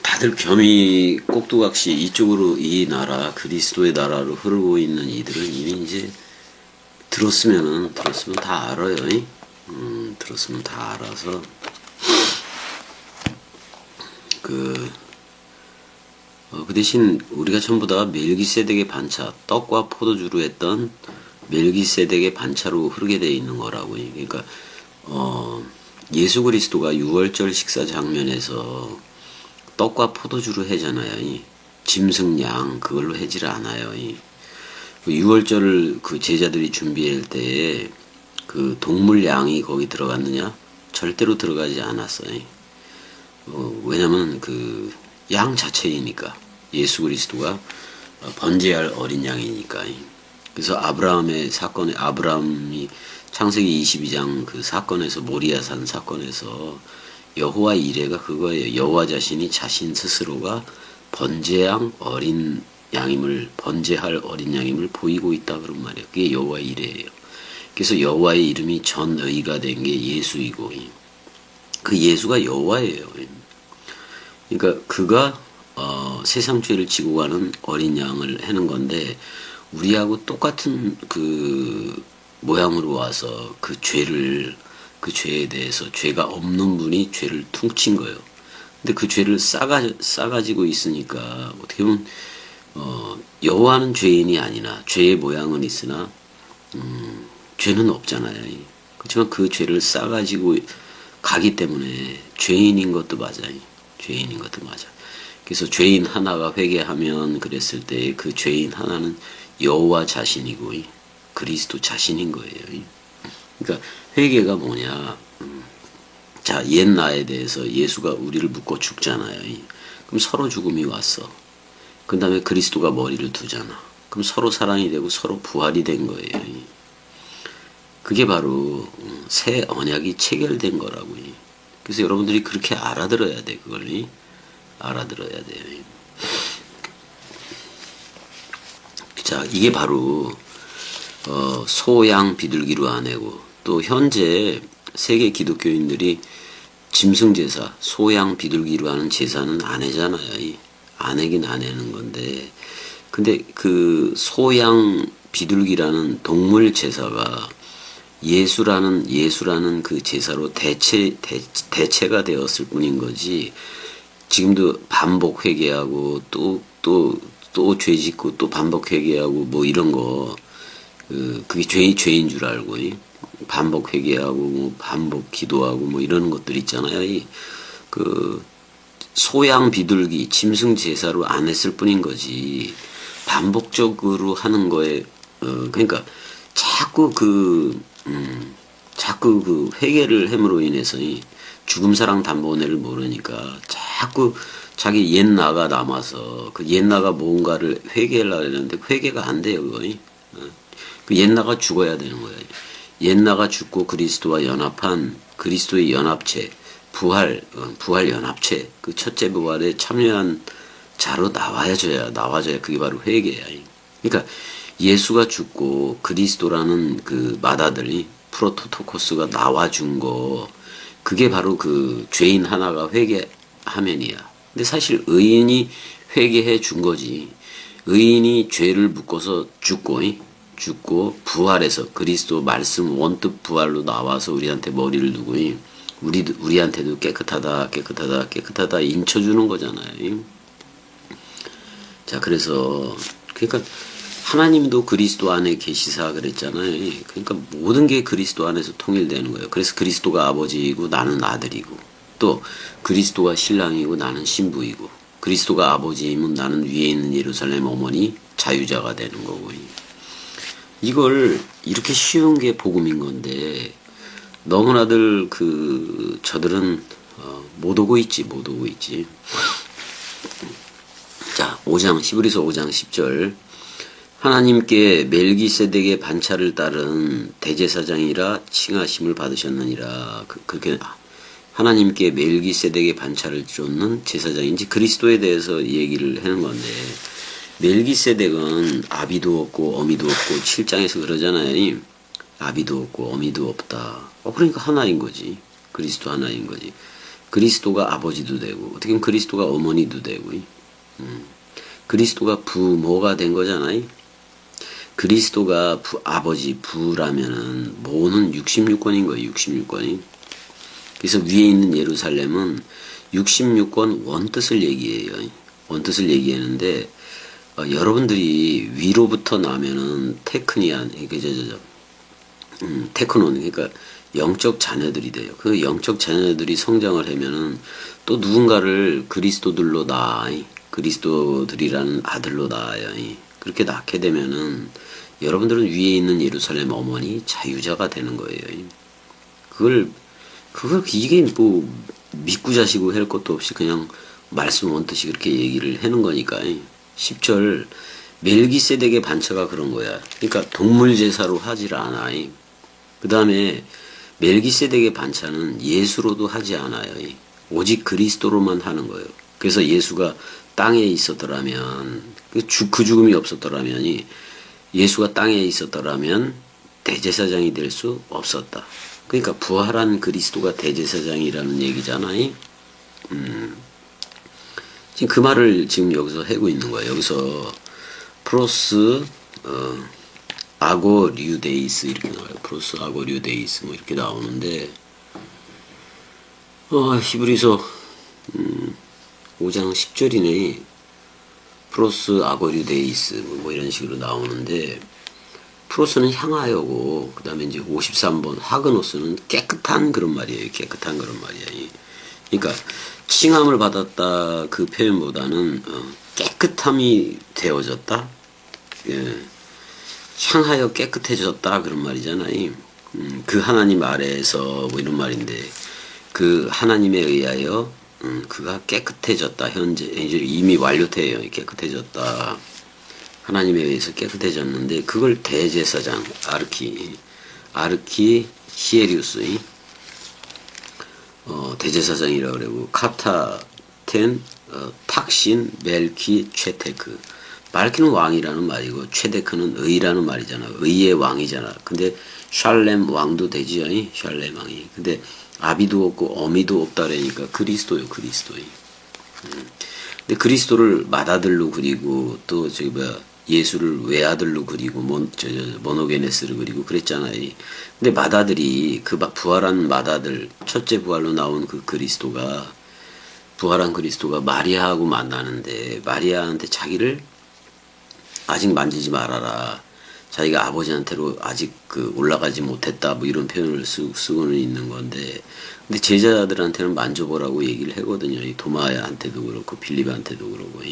다들 겸이 꼭두각시 이쪽으로 이 나라 그리스도의 나라로 흐르고 있는 이들은 이미 이제 들었으면 다 알아요. 들었으면 다 알아서 그 대신 우리가 전부 다 멜기세덱의 반차, 떡과 포도주로 했던 멜기세덱의 반차로 흐르게 되어 있는 거라고. 그러니까 예수 그리스도가 유월절 식사 장면에서 떡과 포도주로 해잖아요. 짐승 양 그걸로 해지를 않아요. 그 유월절을 그 제자들이 준비할 때에 그 동물 양이 거기 들어갔느냐? 절대로 들어가지 않았어요. 왜냐면 그 양 자체이니까 예수 그리스도가 번제할 어린 양이니까. 그래서 아브라함의 사건에 아브라함이 창세기 22장 그 사건에서 모리아산 사건에서 여호와 이레가 그거예요. 여호와 자신이 자신 스스로가 번제할 어린 양임을 보이고 있다 그런 말이에요. 그게 여호와 이레예요. 그래서 여호와의 이름이 전의가 된 게 예수이고 그 예수가 여호와예요. 그러니까 그가 세상 죄를 지고 가는 어린 양을 하는 건데 우리하고 똑같은 그 모양으로 와서 그 죄에 대해서 죄가 없는 분이 죄를 퉁친 거예요. 근데 그 죄를 싸가지고 있으니까 어떻게 보면 여호와는 죄인이 아니나 죄의 모양은 있으나 죄는 없잖아요. 그렇지만 그 죄를 싸가지고 가기 때문에 죄인인 것도 맞아요. 죄인인 것도 맞아. 그래서 죄인 하나가 회개하면 그랬을 때 그 죄인 하나는 여호와 자신이고 그리스도 자신인 거예요. 그러니까 회개가 뭐냐? 자, 옛 나에 대해서 예수가 우리를 묻고 죽잖아요. 그럼 서로 죽음이 왔어. 그 다음에 그리스도가 머리를 두잖아. 그럼 서로 사랑이 되고 서로 부활이 된 거예요. 그게 바로 새 언약이 체결된 거라고. 그래서 여러분들이 그렇게 알아들어야 돼. 그걸 알아들어야 돼요. 자, 이게 바로 소양 비둘기로 안 해고 또 현재 세계 기독교인들이 짐승제사, 소양 비둘기로 하는 제사는 안 해잖아요. 안 하긴 안 하는 건데 근데 그 소양 비둘기라는 동물 제사가 예수라는 그 제사로 대체가 되었을 뿐인 거지. 지금도 반복 회개하고 또 죄 짓고 또 반복 회개하고 뭐 이런 거 그게 죄인 줄 알고 반복 회개하고 뭐 반복 기도하고 뭐 이런 것들 있잖아요. 그 소양 비둘기 짐승 제사로 안 했을 뿐인 거지. 반복적으로 하는 거에 그러니까 자꾸 그 회개를 함으로 인해서 죽음 사랑 단번에를 모르니까 자꾸 자기 옛 나가 남아서 그 옛 나가 뭔가를 회개하려고 했는데 회개가 안 돼요. 그거. 그 옛 나가 죽어야 되는 거예요. 옛 나가 죽고 그리스도와 연합한 그리스도의 연합체 부활 연합체 그 첫째 부활에 참여한 자로 나와줘야 그게 바로 회개야. 그러니까 예수가 죽고 그리스도라는 그 마다들이 프로토토코스가 나와준 거 그게 바로 그 죄인 하나가 회개하면이야. 근데 사실 의인이 회개해 준 거지. 의인이 죄를 묶어서 죽고 부활해서 그리스도 말씀 원뜻 부활로 나와서 우리한테 머리를 두고 우리한테도 깨끗하다 인쳐주는 거잖아요. 자, 그래서 그러니까 하나님도 그리스도 안에 계시사 그랬잖아요. 그러니까 모든 게 그리스도 안에서 통일되는 거예요. 그래서 그리스도가 아버지이고 나는 아들이고 또 그리스도가 신랑이고 나는 신부이고 그리스도가 아버지이면 나는 위에 있는 예루살렘 어머니 자유자가 되는 거고. 이걸 이렇게 쉬운 게 복음인 건데 너무나들 저들은 못 오고 있지. 자, 히브리서 5장 10절 하나님께 멜기세덱의 반차를 따른 대제사장이라 칭하심을 받으셨느니라. 그렇게 하나님께 멜기세덱의 반차를 쫓는 제사장인지 그리스도에 대해서 얘기를 하는 건데 멜기세덱은 아비도 없고 어미도 없고 7장에서 그러잖아요. 아비도 없고 어미도 없다. 그러니까 하나인 거지. 그리스도 하나인 거지. 그리스도가 아버지도 되고 어떻게 보면 그리스도가 어머니도 되고 그리스도가 부모가 된 거잖아요. 그리스도가 아버지 부라면은 모는 66권인 거예요. 66권이. 그래서 위에 있는 예루살렘은 66권 원뜻을 얘기해요. 원뜻을 얘기하는데 여러분들이 위로부터 나면은 테크니안 테크논 그러니까 영적 자녀들이 돼요. 그 영적 자녀들이 성장을 하면은 또 누군가를 그리스도들로 낳아 그리스도들이라는 아들로 낳아요. 그렇게 낳게 되면은 여러분들은 위에 있는 예루살렘 어머니 자유자가 되는 거예요. 그걸 이게 뭐 믿고 자시고 할 것도 없이 그냥 말씀 원뜻이 그렇게 얘기를 하는 거니까. 10절 멜기세덱의 반차가 그런 거야. 그러니까 동물 제사로 하질 않아. 그 다음에 멜기세덱의 반차는 예수로도 하지 않아요. 오직 그리스도로만 하는 거예요. 그래서 예수가 땅에 있었더라면 그 죽음이 없었더라면 예수가 땅에 있었더라면 대제사장이 될 수 없었다. 그러니까 부활한 그리스도가 대제사장이라는 얘기잖아요. 지금 그 말을 지금 여기서 하고 있는 거예요. 여기서 프로스 아고류데이스 이렇게 나와요. 프로스 아고류데이스 뭐 이렇게 나오는데 히브리서 5장 10절이네. 프로스 아고류데이스 뭐 이런 식으로 나오는데 프로스는 향하여고 그 다음에 이제 53번 하그노스는 깨끗한 그런 말이에요. 깨끗한 그런 말이에요. 그러니까 칭함을 받았다 그 표현보다는 깨끗함이 되어졌다. 예. 향하여 깨끗해졌다 그런 말이잖아요. 그 하나님 아래에서 뭐 이런 말인데 그 하나님에 의하여 그가 깨끗해졌다. 현재 이제 이미 완료돼요. 깨끗해졌다. 하나님에 의해서 깨끗해졌는데 그걸 대제사장 아르키 히에리우스 대제사장이라고 그러고 카타텐 탁신 멜키 최테크 말키는 왕이라는 말이고 최데크는 의라는 말이잖아. 의의 왕이잖아. 근데 샬렘 왕도 되지요. 샬렘 왕이. 근데 아비도 없고 어미도 없다 그러니까 그리스도요. 근데 그리스도를 맏아들로 그리고 또 저기 예수를 외아들로 그리고 모노게네스를 그리고 그랬잖아요. 근데 맏아들이 그 부활한 맏아들 첫째 부활로 나온 그 그리스도가 부활한 그리스도가 마리아하고 만나는데 마리아한테 자기를 아직 만지지 말아라. 자기가 아버지한테로 아직 올라가지 못했다. 뭐 이런 표현을 쓰고는 있는 건데, 근데 제자들한테는 만져보라고 얘기를 하거든요. 이 도마야한테도 그렇고 빌립한테도 그러고.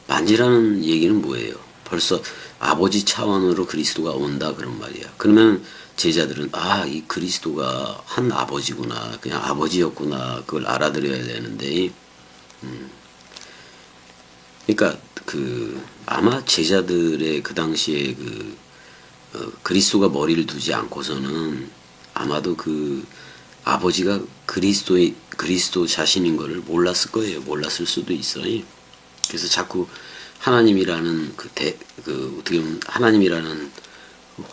만지라는 얘기는 뭐예요? 벌써 아버지 차원으로 그리스도가 온다 그런 말이야. 그러면 제자들은 이 그리스도가 한 아버지구나. 그냥 아버지였구나. 그걸 알아들어야 되는데, 그러니까 아마 제자들의 그 당시에 그리스도가 머리를 두지 않고서는 아마도 아버지가 그리스도 자신인 것을 몰랐을 거예요. 몰랐을 수도 있어요. 그래서 자꾸 하나님이라는 어떻게 보면 하나님이라는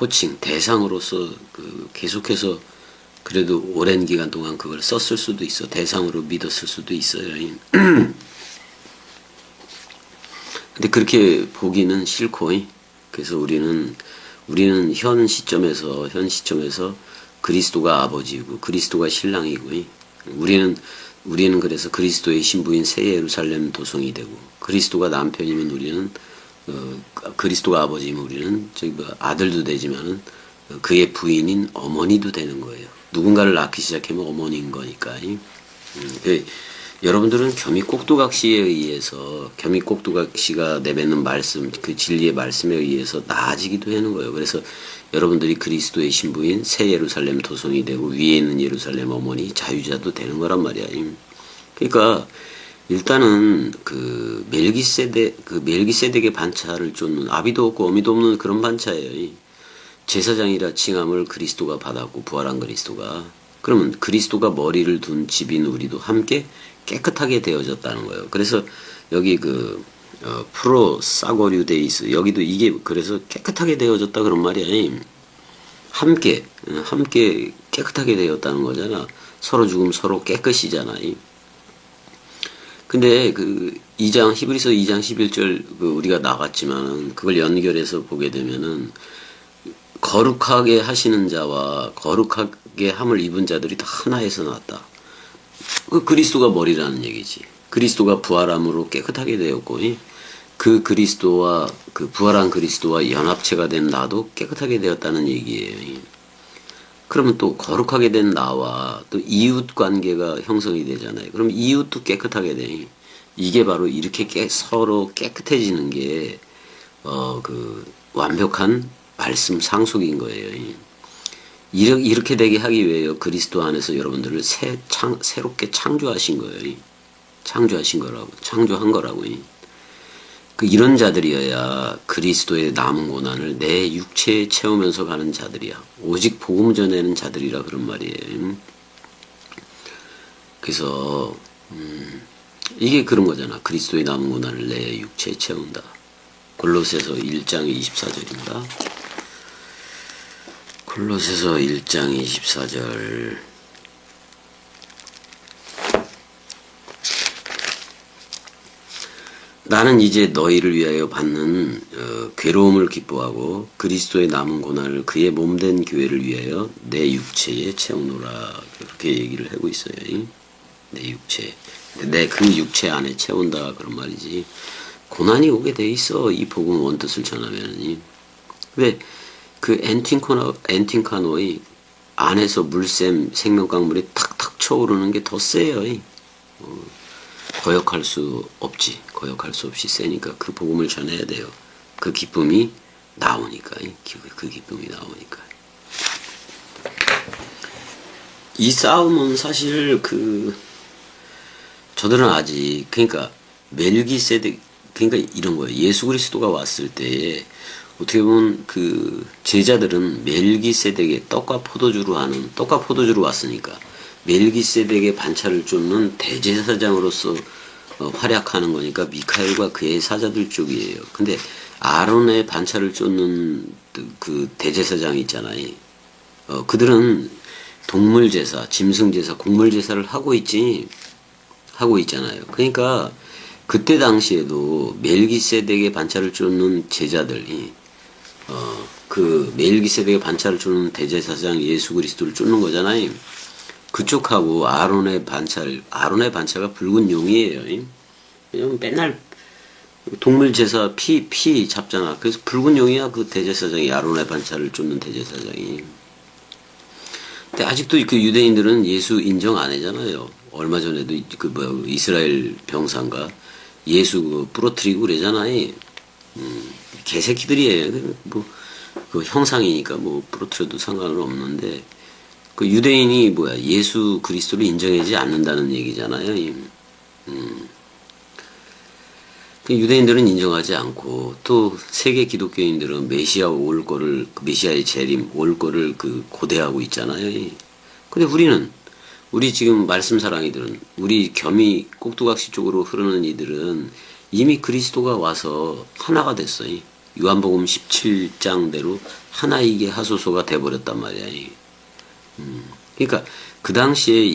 호칭 대상으로서 계속해서 그래도 오랜 기간 동안 그걸 썼을 수도 있어. 대상으로 믿었을 수도 있어요. 근데 그렇게 보기는 싫고, 그래서 우리는 현 시점에서 그리스도가 아버지이고 그리스도가 신랑이고, 우리는 그래서 그리스도의 신부인 새 예루살렘 도성이 되고, 그리스도가 남편이면 우리는 그리스도가 아버지면 우리는 아들도 되지만은 그의 부인인 어머니도 되는 거예요. 누군가를 낳기 시작하면 어머니인 거니까. 여러분들은 겸익곡두각시에 의해서 겸익곡두각시가 내뱉는 말씀 그 진리의 말씀에 의해서 나아지기도 하는 거예요. 그래서 여러분들이 그리스도의 신부인 새 예루살렘 도성이 되고 위에 있는 예루살렘 어머니 자유자도 되는 거란 말이야. 그러니까 일단은 멜기세덱의 반차를 쫓는 아비도 없고 어미도 없는 그런 반차예요. 제사장이라 칭함을 그리스도가 받았고 부활한 그리스도가 그러면 그리스도가 머리를 둔 집인 우리도 함께 깨끗하게 되어졌다는 거예요. 그래서 여기 프로 사고류데이스 여기도 이게 그래서 깨끗하게 되어졌다 그런 말이야. 함께 깨끗하게 되었다는 거잖아. 서로 죽음 서로 깨끗이잖아. 근데 그 2장 히브리서 2장 11절 우리가 나갔지만 그걸 연결해서 보게 되면은 거룩하게 하시는 자와 거룩하게 함을 입은 자들이 다 하나에서 났다. 그 그리스도가 머리라는 얘기지. 그리스도가 부활함으로 깨끗하게 되었고 그 그리스도와 그 부활한 그리스도와 연합체가 된 나도 깨끗하게 되었다는 얘기예요. 그러면 또 거룩하게 된 나와 또 이웃 관계가 형성이 되잖아요. 그럼 이웃도 깨끗하게 돼. 이게 바로 이렇게 서로 깨끗해지는 게 그 완벽한 말씀 상속인 거예요. 이렇게 되게 하기 위해 그리스도 안에서 여러분들을 새롭게 창조하신 거예요. 창조한 거라고. 이런 자들이어야 그리스도의 남은 고난을 내 육체에 채우면서 가는 자들이야. 오직 복음 전하는 자들이라 그런 말이에요. 그래서 이게 그런 거잖아. 그리스도의 남은 고난을 내 육체에 채운다. 골로새서 1장 24절입니다. 골로새서 1장 24절. 나는 이제 너희를 위하여 받는 괴로움을 기뻐하고 그리스도의 남은 고난을 그의 몸된 교회를 위하여 내 육체에 채우노라. 그렇게 얘기를 하고 있어요. 내 육체. 내 그 육체 안에 채운다 그런 말이지. 고난이 오게 돼 있어. 이 복음 원뜻을 전하면은. 왜 그 엔팅카노의 안에서 물샘 생명강물이 탁탁 쳐오르는 게 더 세요. 거역할 수 없지. 거역할 수 없이 세니까 그 복음을 전해야 돼요. 그 기쁨이 나오니까. 그 기쁨이 나오니까. 이 싸움은 사실 저들은 아직 그러니까 멜기세덱 그러니까 이런 거예요. 예수 그리스도가 왔을 때에 어떻게 보면 그 제자들은 멜기세덱의 떡과 포도주로 왔으니까 멜기세덱의 반차를 쫓는 대제사장으로서 활약하는 거니까 미카엘과 그의 사자들 쪽이에요. 근데 아론의 반차를 쫓는 그 대제사장이 있잖아요. 그들은 동물제사, 짐승제사, 곡물제사를 하고 있잖아요. 그러니까 그때 당시에도 멜기세덱의 반차를 쫓는 제자들이 그 멜기세덱의 반차를 쫓는 대제사장 예수 그리스도를 쫓는 거잖아요. 그쪽하고 아론의 반차가 붉은 용이에요. 왜냐면 맨날 동물 제사 피 잡잖아. 그래서 붉은 용이야 그 대제사장이 아론의 반차를 쫓는 대제사장이. 근데 아직도 그 유대인들은 예수 인정 안 하잖아요. 얼마 전에도 이스라엘 병사인가 예수 부러뜨리고 그러잖아요. 개새끼들이에요. 그 형상이니까 부러뜨려도 상관은 없는데 그 유대인이 예수 그리스도를 인정하지 않는다는 얘기잖아요. 유대인들은 인정하지 않고 또 세계 기독교인들은 메시아의 재림 올 거를 고대하고 있잖아요. 근데 우리 지금 말씀 사랑이들은 우리 겸이 꼭두각시 쪽으로 흐르는 이들은 이미 그리스도가 와서 하나가 됐어요. 요한복음 17장대로 하나이게 하소서가 돼버렸단 말이야. 그러니까 그 당시에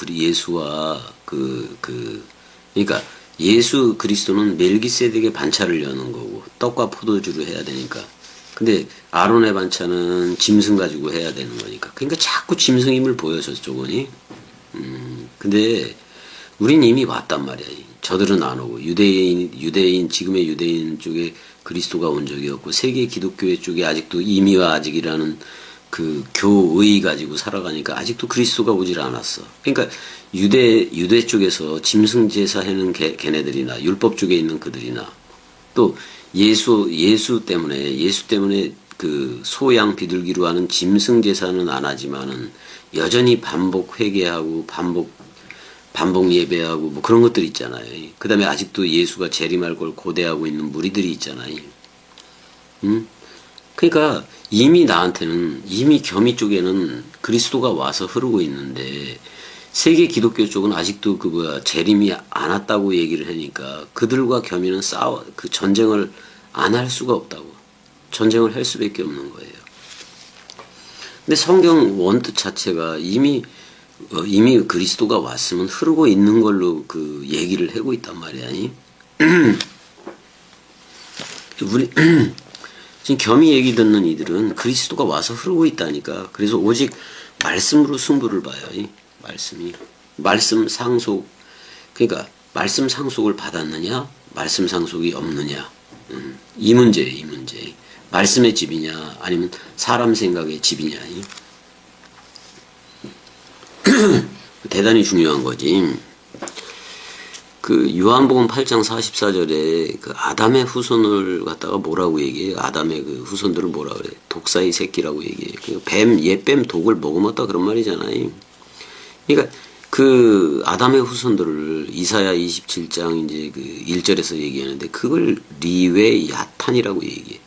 예수와 그러니까 예수 그리스도는 멜기세덱의 반차를 여는 거고 떡과 포도주를 해야 되니까. 근데 아론의 반차는 짐승 가지고 해야 되는 거니까. 그러니까 자꾸 짐승임을 보여 저쪽은. 근데 우린 이미 왔단 말이야. 저들은 안 오고 지금의 유대인 쪽에 그리스도가 온 적이 없고 세계 기독교회 쪽에 아직도 이미와 아직이라는 그 교의 가지고 살아가니까 아직도 그리스도가 오질 않았어. 그러니까 유대 쪽에서 짐승 제사하는 걔네들이나 율법 쪽에 있는 그들이나 또 예수 때문에 그 소양 비둘기로 하는 짐승 제사는 안 하지만은 여전히 반복 회개하고 반복 예배하고 그런 것들 있잖아요. 그 다음에 아직도 예수가 재림할 걸 고대하고 있는 무리들이 있잖아요. 그러니까 이미 겸이 쪽에는 그리스도가 와서 흐르고 있는데 세계 기독교 쪽은 아직도 재림이 안 왔다고 얘기를 하니까 그들과 겸이는 전쟁을 안 할 수가 없다고. 전쟁을 할 수밖에 없는 거예요. 근데 성경 원뜻 자체가 이미 그리스도가 왔으면 흐르고 있는 걸로 그 얘기를 하고 있단 말이야. 우리 지금 겸이 얘기 듣는 이들은 그리스도가 와서 흐르고 있다니까. 그래서 오직 말씀으로 승부를 봐요. 말씀 상속. 그러니까 말씀 상속을 받았느냐, 말씀 상속이 없느냐. 이 문제예요, 이 문제. 말씀의 집이냐, 아니면 사람 생각의 집이냐. 대단히 중요한 거지. 그 요한복음 8장 44절에 그 아담의 후손을 갖다가 뭐라고 얘기해요? 아담의 그 후손들을 뭐라 그래? 독사의 새끼라고 얘기해요. 그 옛뱀 독을 먹어먹다 그런 말이잖아요. 그러니까 그 아담의 후손들을 이사야 27장 이제 그 1절에서 얘기하는데 그걸 리웨 야탄이라고 얘기해.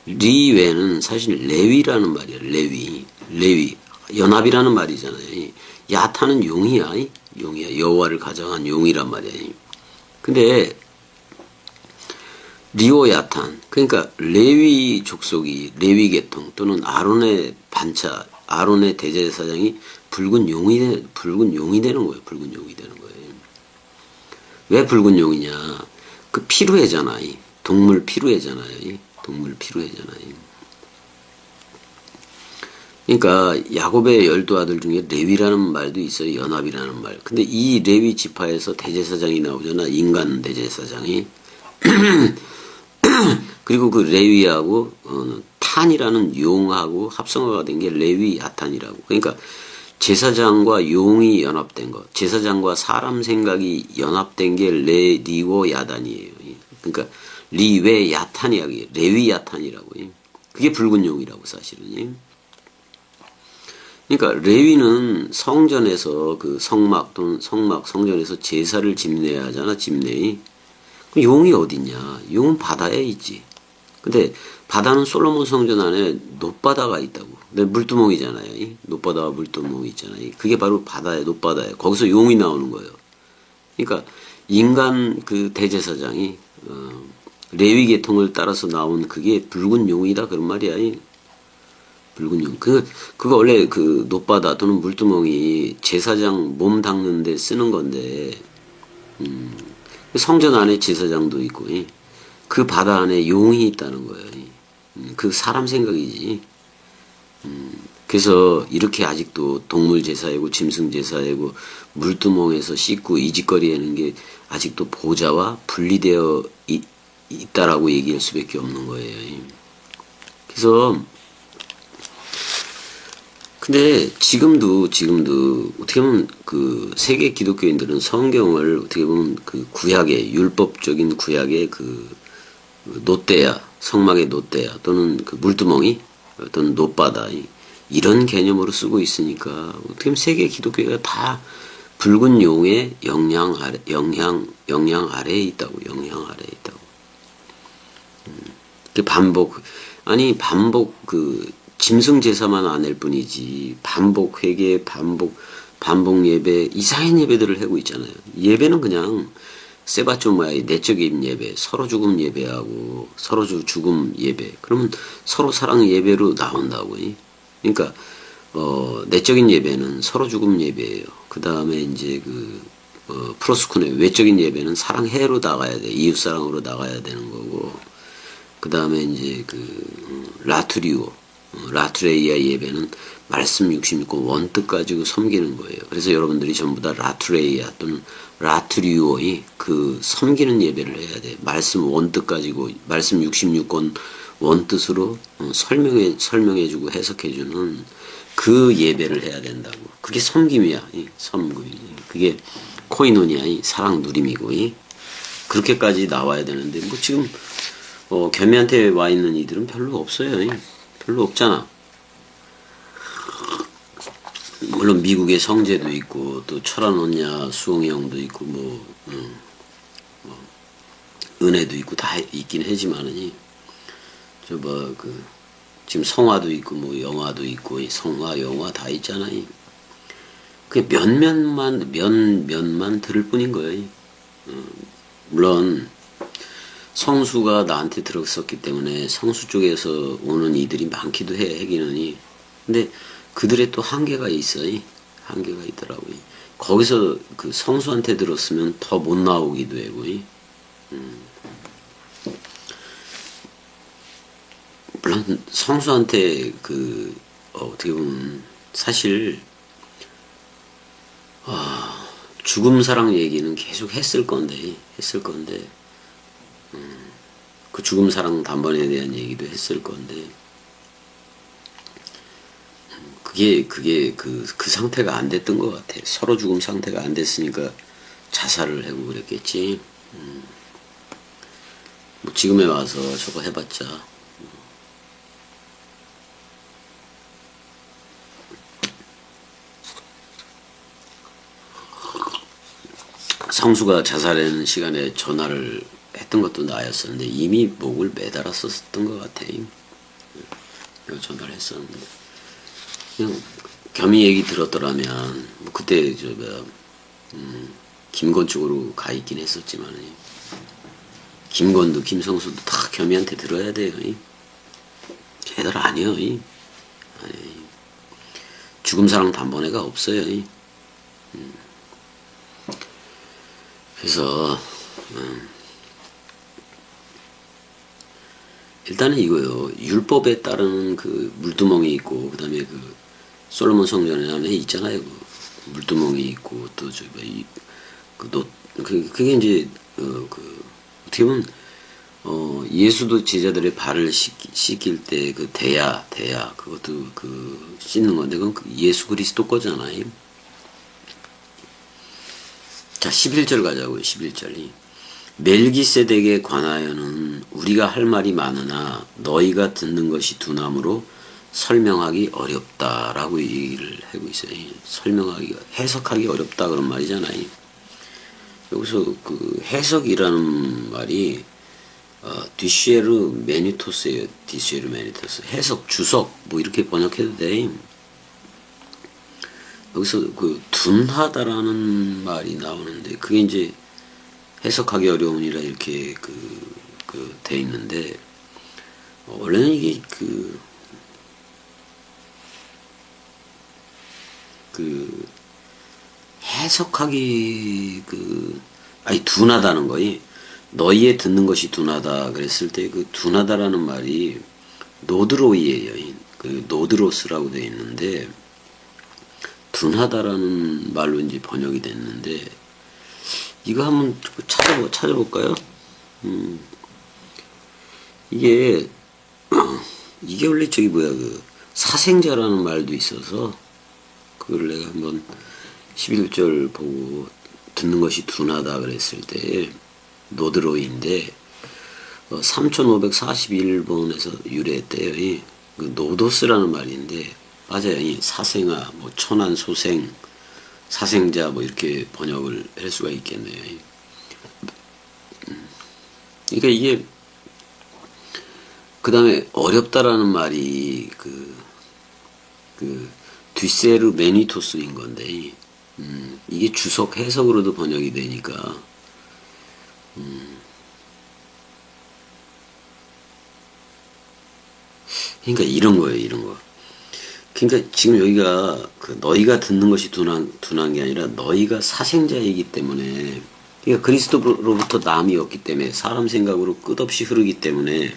리웨는 사실 레위라는 말이야. 레위. 연합이라는 말이잖아요. 야탄은 용이야. 여호와를 가정한 용이란 말이야. 근데 리오 야탄, 그러니까 레위 족속이, 레위 계통 또는 아론의 반차, 아론의 대제사장이 붉은 용이 되는 거예요. 붉은 용이 되는 거예요. 왜 붉은 용이냐? 그 피루애잖아. 동물 피루애잖아요. 동물 피루애잖아요. 그러니까 야곱의 12아들 중에 레위라는 말도 있어요. 연합이라는 말. 근데 이 레위 지파에서 대제사장이 나오잖아. 인간 대제사장이. 그리고 그 레위하고 탄이라는 용하고 합성어가 된 게 레위 야탄이라고. 그러니까 제사장과 용이 연합된 것. 제사장과 사람 생각이 연합된 게 리고 야단이에요. 그러니까 리웨 야탄이야. 레위 야탄이라고. 그게 붉은 용이라고 사실은. 그러니까 레위는 성전에서 그 성막 또는 성전에서 제사를 집내야 하잖아. 집내이. 용이 어딨냐? 용은 바다에 있지. 근데 바다는 솔로몬 성전 안에 놋바다가 있다고. 근데 물두멍이잖아요. 놋바다와 물두멍이 있잖아요. 그게 바로 바다에 놋바다에. 거기서 용이 나오는 거예요. 그러니까 인간 그 대제사장이 레위 계통을 따라서 나온 그게 붉은 용이다 그런 말이야. 붉은 용. 그거 원래 그 놋바다 또는 물두멍이 제사장 몸 닦는데 쓰는 건데, 성전 안에 제사장도 있고, 그 바다 안에 용이 있다는 거예요. 그 사람 생각이지. 그래서 이렇게 아직도 동물 제사이고 짐승 제사이고 물두멍에서 씻고 이짓거리 하는 게 아직도 보좌와 분리되어 있다라고 얘기할 수밖에 없는 거예요. 그래서 근데 지금도 어떻게 보면 그 세계 기독교인들은 성경을 어떻게 보면 그 구약의 율법적인 구약의 그 놋대야, 성막의 놋대야 또는 그 물두멍이 또는 놋바다 이런 개념으로 쓰고 있으니까 어떻게 보면 세계 기독교가 다 붉은 용의 영향 아래에 있다고. 그 반복 그 짐승 제사만 안 할 뿐이지 반복 회개, 반복 예배, 이상한 예배들을 하고 있잖아요. 예배는 그냥 세바쪼마의 내적인 예배, 서로 죽음 예배하고 서로 죽음 예배. 그러면 서로 사랑 예배로 나온다고. 그러니까 내적인 예배는 서로 죽음 예배예요. 그 다음에 이제 프로스쿠네 외적인 예배는 사랑해로 나가야 돼. 이웃 사랑으로 나가야 되는 거고. 그 다음에 이제 라투레이아 예배는 말씀 66권 원뜻 가지고 섬기는 거예요. 그래서 여러분들이 전부 다 라투레이아 또는 라투리오의 그 섬기는 예배를 해야 돼. 말씀 원뜻 가지고 말씀 66권 원뜻으로 설명해주고 해석해주는 그 예배를 해야 된다고. 그게 섬김이야. 섬김이. 그게 코이노니아의 사랑 누림이고. 그렇게까지 나와야 되는데 뭐 지금 겸이한테 와 있는 이들은 별로 없어요. 별로 없잖아. 물론 미국의 성제도 있고 또 철안오냐 수홍이 형도 있고 은혜도 있고 다 있긴 하지만은 지금 성화도 있고 영화도 있고 성화 영화 다 있잖아요. 그 몇몇만 들을 뿐인 거예요. 물론 성수가 나한테 들었었기 때문에 성수 쪽에서 오는 이들이 많기도 해, 하기는. 근데 그들의 또 한계가 있어요. 한계가 있더라고요. 거기서 그 성수한테 들었으면 더 못 나오기도 하고, 물론 성수한테 그 어떻게 보면 사실 죽음 사랑 얘기는 계속 했을 건데 그 죽음 사랑 단번에 대한 얘기도 했을 건데 그게 그 상태가 안 됐던 것 같아. 서로 죽음 상태가 안 됐으니까 자살을 하고 그랬겠지. 뭐 지금에 와서 저거 해봤자 성수가 자살하는 시간에 전화를 했던 것도 나였었는데 이미 목을 매달았었던 것 같아. 내가 전화를 했었는데 그냥 겸이 얘기 들었더라면 뭐 그때 저 뭐야 김건 쪽으로 가 있긴 했었지만 김건도 김성수도 다 겸이한테 들어야 돼요. 걔들 아니요. 죽음 사랑 단번에가 없어요. 그래서 일단은 이거요. 율법에 따르는 그 물두멍이 있고 그다음에 그 솔로몬 성전에 안에 있잖아요. 그 물두멍이 있고 또 저 그게 이제 그 어떻게 보면 예수도 제자들의 발을 씻길 때 그 대야 그것도 그 씻는 건데 그건 그 예수 그리스도 거잖아요. 자, 11절 가자고요. 11절이 멜기세덱에 관하여는 우리가 할 말이 많으나 너희가 듣는 것이 두나무로 설명하기 어렵다라고 얘기를 하고 있어요. 해석하기 어렵다 그런 말이잖아요. 여기서 그 해석이라는 말이 디쉐르 메니토스예요. 디쉐르 메니토스. 해석, 주석 뭐 이렇게 번역해도 돼. 여기서 그 둔하다라는 말이 나오는데 그게 이제 해석하기 어려우니라 이렇게 돼 있는데 원래는 이게 해석하기 아니 둔하다는 거이 너희의 듣는 것이 둔하다 그랬을 때 그 둔하다라는 말이 노드로이예요. 그 노드로스라고 돼 있는데 둔하다라는 말로 이제 번역이 됐는데 이거 한번 찾아볼까요? 이게 원래 저기 뭐야 그 사생자라는 말도 있어서 그걸 내가 한번 11절 보고 듣는 것이 둔하다 그랬을 때 노드로이인데 3541번에서 유래했대요. 그 노도스라는 말인데 맞아요. 이 사생아, 뭐 천한 소생, 사생자 뭐 이렇게 번역을 할 수가 있겠네요. 그러니까 이게 그 다음에 어렵다라는 말이 그 뒤세르 메니토스인 건데 이게 주석 해석으로도 번역이 되니까 그러니까 이런 거예요. 이런 거. 그러니까 지금 여기가 그 너희가 듣는 것이 둔한 게 아니라 너희가 사생자이기 때문에 그러니까 그리스도로부터 남이 없기 때문에 사람 생각으로 끝없이 흐르기 때문에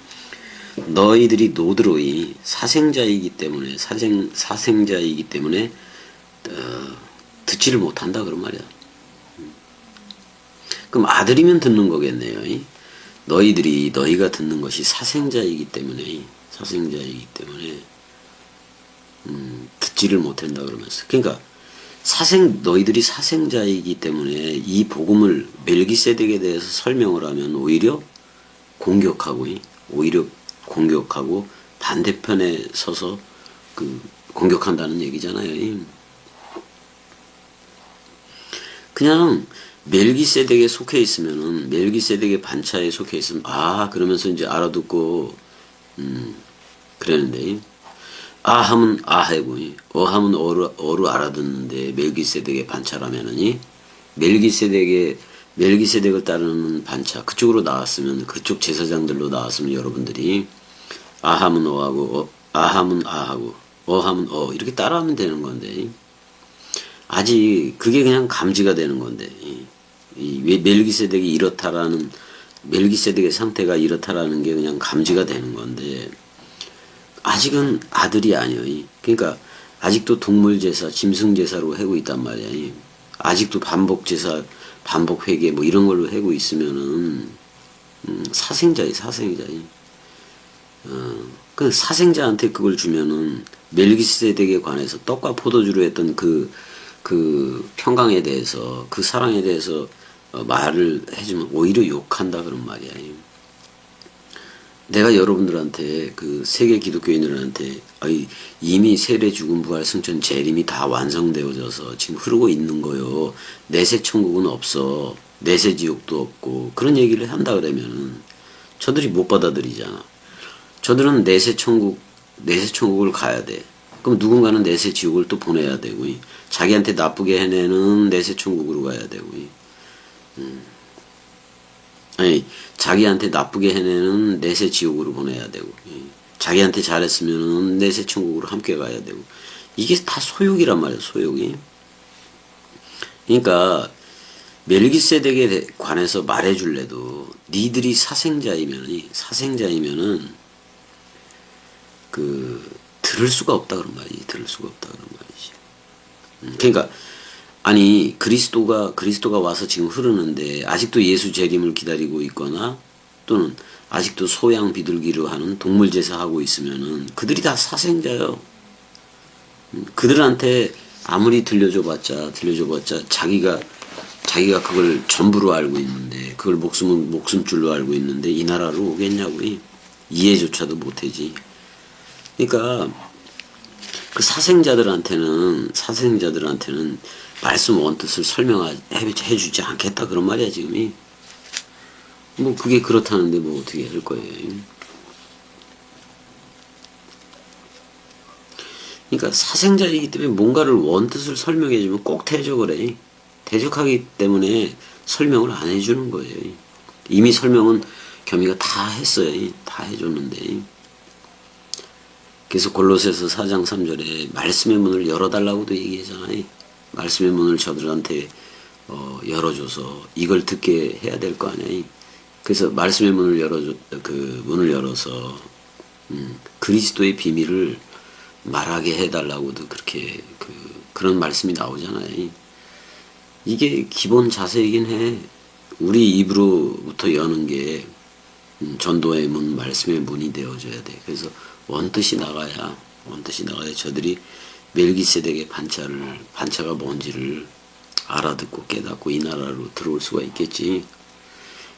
너희들이 노드로이 사생자이기 때문에 사생자이기 때문에 듣지를 못한다 그런 말이야. 그럼 아들이면 듣는 거겠네요. 너희가 듣는 것이 사생자이기 때문에 듣지를 못한다 그러면서 그러니까 너희들이 사생자이기 때문에 이 복음을 멜기세덱에 대해서 설명을 하면 오히려 공격하고 반대편에 서서 공격한다는 얘기잖아요. 그냥 멜기세덱에 속해 있으면은 멜기세덱의 반차에 속해 있으면 그러면서 이제 알아듣고 그랬는데 하면 하고 하면 어로 알아듣는데 멜기세덱의 반차라면은 멜기세덱을 따르는 반차 그쪽으로 나왔으면 그쪽 제사장들로 나왔으면 여러분들이 하면 하고 하면 하고 하면 이렇게 따라하면 되는 건데 아직 그게 그냥 감지가 되는 건데 이 멜기세덱이 이렇다라는 멜기세덱의 상태가 이렇다라는 게 그냥 감지가 되는 건데 아직은 아들이 아니에요. 그러니까 아직도 동물제사, 짐승제사로 하고 있단 말이야. 아직도 반복제사, 반복회계 뭐 이런 걸로 하고 있으면은 사생자이 사생자이. 그 사생자한테 그걸 주면은 멜기세덱에 관해서 떡과 포도주로 했던 그 평강에 대해서 그 사랑에 대해서 말을 해주면 오히려 욕한다 그런 말이야. 내가 여러분들한테 그 세계 기독교인들한테 이미 세례 죽음 부활 승천 재림이 다 완성되어져서 지금 흐르고 있는 거요. 내세 천국은 없어. 내세 지옥도 없고 그런 얘기를 한다 그러면은 저들이 못 받아들이잖아. 저들은 내세 천국을 가야 돼. 그럼 누군가는 내세 지옥을 또 보내야 되고, 자기한테 나쁘게 해내는 내세 천국으로 가야 되고, 아니, 자기한테 나쁘게 해내는 내세 지옥으로 보내야 되고, 자기한테 잘했으면은 내세 천국으로 함께 가야 되고, 이게 다 소욕이란 말이야, 소욕이. 그러니까, 멜기세덱에 관해서 말해줄래도, 니들이 사생자이면은, 들을 수가 없다 그런 말이지. 들을 수가 없다 그런 말이지. 그러니까 아니 그리스도가 와서 지금 흐르는데 아직도 예수 재림을 기다리고 있거나 또는 아직도 소양 비둘기로 하는 동물 제사하고 있으면은 그들이 다 사생자요. 그들한테 아무리 들려줘봤자 자기가 그걸 전부로 알고 있는데 그걸 목숨줄로 알고 있는데 이 나라로 오겠냐고 이해조차도 못하지. 그러니까 그 사생자들한테는 말씀 원뜻을 설명해주지 않겠다 그런 말이야 지금이. 뭐 그게 그렇다는데 뭐 어떻게 할 거예요. 그러니까 사생자이기 때문에 뭔가를 원뜻을 설명해주면 꼭 대적을 해. 대적하기 때문에 설명을 안 해주는 거예요. 이미 설명은 겸이가 다 했어요. 다 해줬는데. 그래서 골로새서 4장 3절에 말씀의 문을 열어달라고도 얘기하잖아요. 말씀의 문을 저들한테 열어줘서 이걸 듣게 해야 될 거 아니에요. 그래서 말씀의 문을 문을 열어서 그리스도의 비밀을 말하게 해달라고도 그렇게 그런 말씀이 나오잖아요. 이게 기본 자세이긴 해. 우리 입으로부터 여는 게 전도의 문, 말씀의 문이 되어줘야 돼. 그래서 원뜻이 나가야 저들이 멜기세덱의 반차가 뭔지를 알아듣고 깨닫고 이 나라로 들어올 수가 있겠지.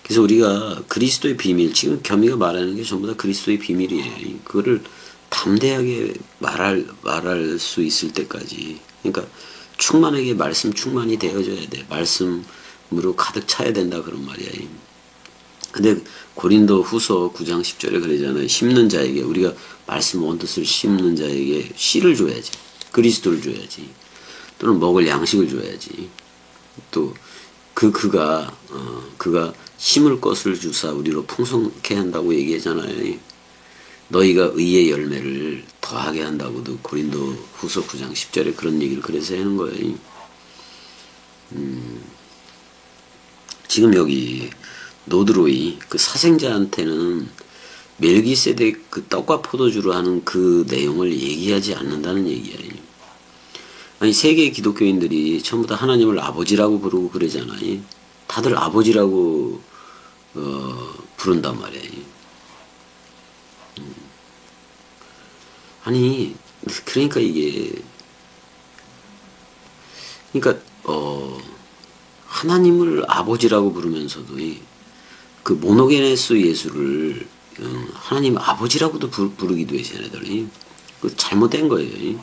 그래서 우리가 그리스도의 비밀, 지금 겸이가 말하는 게 전부 다 그리스도의 비밀이에요. 그거를 담대하게 말할 수 있을 때까지. 그러니까 충만하게 말씀 충만이 되어져야 돼. 말씀으로 가득 차야 된다 그런 말이야. 근데 고린도 후서 9장 10절에 그러잖아요. 심는 자에게 우리가 말씀 원뜻을 심는 자에게 씨를 줘야지. 그리스도를 줘야지. 또는 먹을 양식을 줘야지. 또 그가 심을 것을 주사 우리로 풍성케 한다고 얘기하잖아요. 너희가 의의 열매를 더하게 한다고도 고린도 후서 9장 10절에 그런 얘기를 그래서 하는 거예요. 지금 여기 노드로이 그 사생자한테는 멜기세덱 그 떡과 포도주로 하는 그 내용을 얘기하지 않는다는 얘기예요. 아니 세계 기독교인들이 전부 다 하나님을 아버지라고 부르고 그러잖아요. 다들 아버지라고 부른단 말이에요. 아니 그러니까 이게 그러니까 하나님을 아버지라고 부르면서도 그 모노게네스 예수를 하나님 아버지라고도 부르기도 해, 쟤네들이. 그 잘못된 거예요.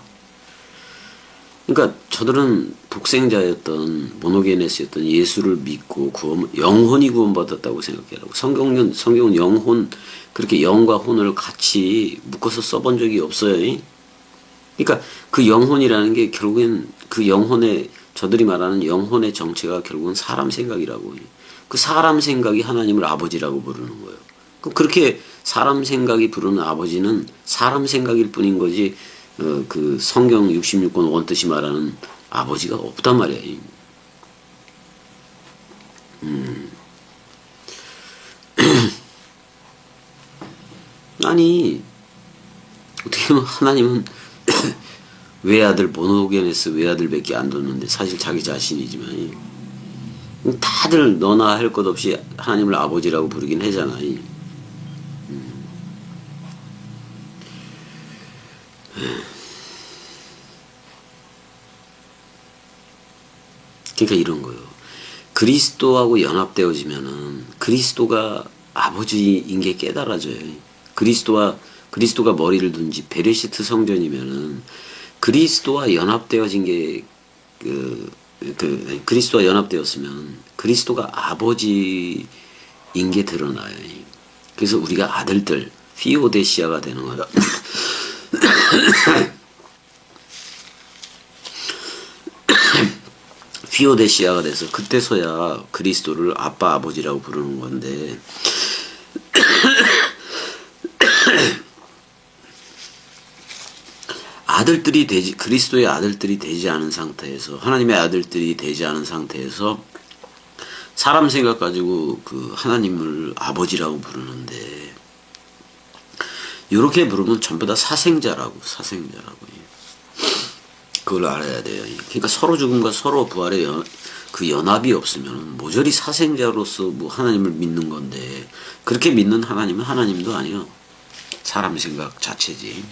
그러니까 저들은 독생자였던 모노게네스였던 예수를 믿고 영혼이 구원받았다고 생각해라고. 성경은 영혼 그렇게 영과 혼을 같이 묶어서 써본 적이 없어요. 그러니까 그 영혼이라는 게 결국엔 그 영혼의 저들이 말하는 영혼의 정체가 결국은 사람 생각이라고. 그 사람 생각이 하나님을 아버지라고 부르는 거예요. 그렇게 사람 생각이 부르는 아버지는 사람 생각일 뿐인 거지 그 성경 66권 원뜻이 말하는 아버지가 없단 말이야. 아니 어떻게 보면 하나님은 외아들 모노게네스 외아들밖에 안 뒀는데 사실 자기 자신이지만 다들 너나 할 것 없이 하나님을 아버지라고 부르긴 하잖아. 그러니까 이런 거요. 그리스도하고 연합되어지면은 그리스도가 아버지인 게 깨달아져요. 그리스도가 머리를 둔지 베레시트 성전이면은 그리스도와 연합되어진 게 그리스도와 연합되었으면 그리스도가 아버지인 게 드러나요. 그래서 우리가 아들들 피오데시아가 되는 거다. 피오데시아가 돼서 그때서야 그리스도를 아빠 아버지라고 부르는 건데 그리스도의 아들들이 되지 않은 상태에서 하나님의 아들들이 되지 않은 상태에서 사람 생각 가지고 그 하나님을 아버지라고 부르는데 이렇게 부르면 전부 다 사생자라고. 그걸 알아야 돼요. 그러니까 서로 죽음과 서로 부활의 그 연합이 없으면 모조리 사생자로서 뭐 하나님을 믿는 건데 그렇게 믿는 하나님은 하나님도 아니요. 사람 생각 자체지.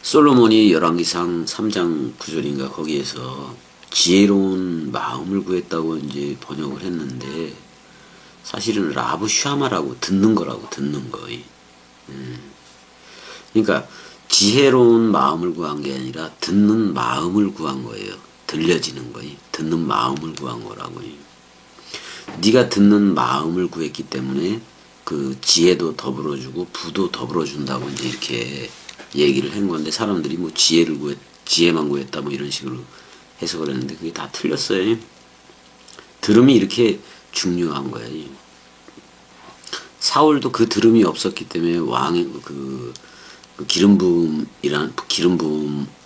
솔로몬이 열왕기상 3장 9절인가 거기에서 지혜로운 마음을 구했다고 이제 번역을 했는데 사실은 라브 슈아마라고 듣는 거. 그러니까 지혜로운 마음을 구한 게 아니라 듣는 마음을 구한 거예요. 들려지는 거예요. 듣는 마음을 구한 거라고요. 네가 듣는 마음을 구했기 때문에 그 지혜도 더불어주고 부도 더불어준다고 이제 이렇게 얘기를 한 건데 사람들이 뭐 지혜만 구했다 뭐 이런 식으로 해석을 했는데 그게 다 틀렸어요. 들음이 이렇게 중요한 거예요. 사울도 그 들음이 없었기 때문에 왕의 그 기름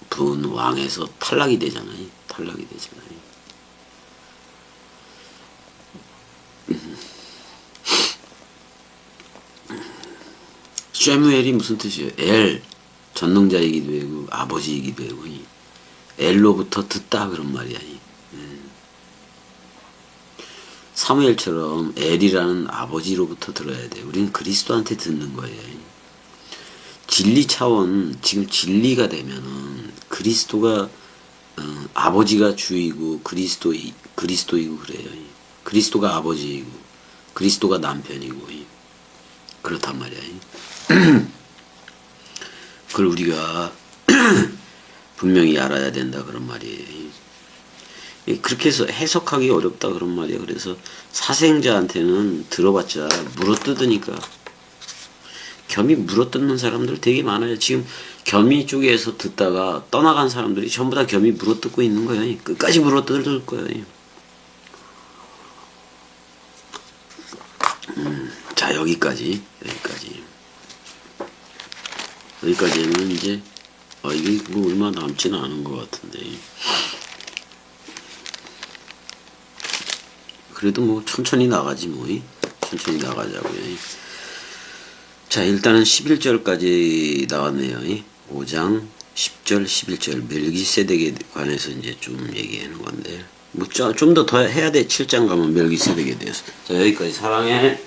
부은 왕에서 탈락이 되잖아요. 쉐무엘이 무슨 뜻이에요? 엘 전능자이기도 하고 아버지이기도 하고 엘로부터 듣다 그런 말이야. 사무엘처럼 엘이라는 아버지로부터 들어야 돼. 우리는 그리스도한테 듣는 거예요. 진리 차원 지금 진리가 되면은 그리스도가 아버지가 주이고 그리스도이고 그래요. 그리스도가 아버지이고 그리스도가 남편이고 그렇단 말이야. 그걸 우리가 분명히 알아야 된다 그런 말이에요. 그렇게 해서 해석하기 어렵다 그런 말이야. 그래서 사생자한테는 들어봤자 물어뜯으니까. 겸이 물어뜯는 사람들 되게 많아요. 지금 겸이 쪽에서 듣다가 떠나간 사람들이 전부 다 겸이 물어뜯고 있는 거예요. 끝까지 물어뜯을 거예요. 자, 여기까지는 이제 이게 뭐 얼마 남지는 않은 것 같은데 그래도 뭐 천천히 나가지 뭐. 천천히 나가자고요. 자, 일단은 11절까지 나왔네요. 5장 10절 11절 멜기세덱에 관해서 이제 좀 얘기하는 건데 뭐 좀 더 해야 돼. 7장 가면 멜기세덱에 대해서. 자, 여기까지. 사랑해.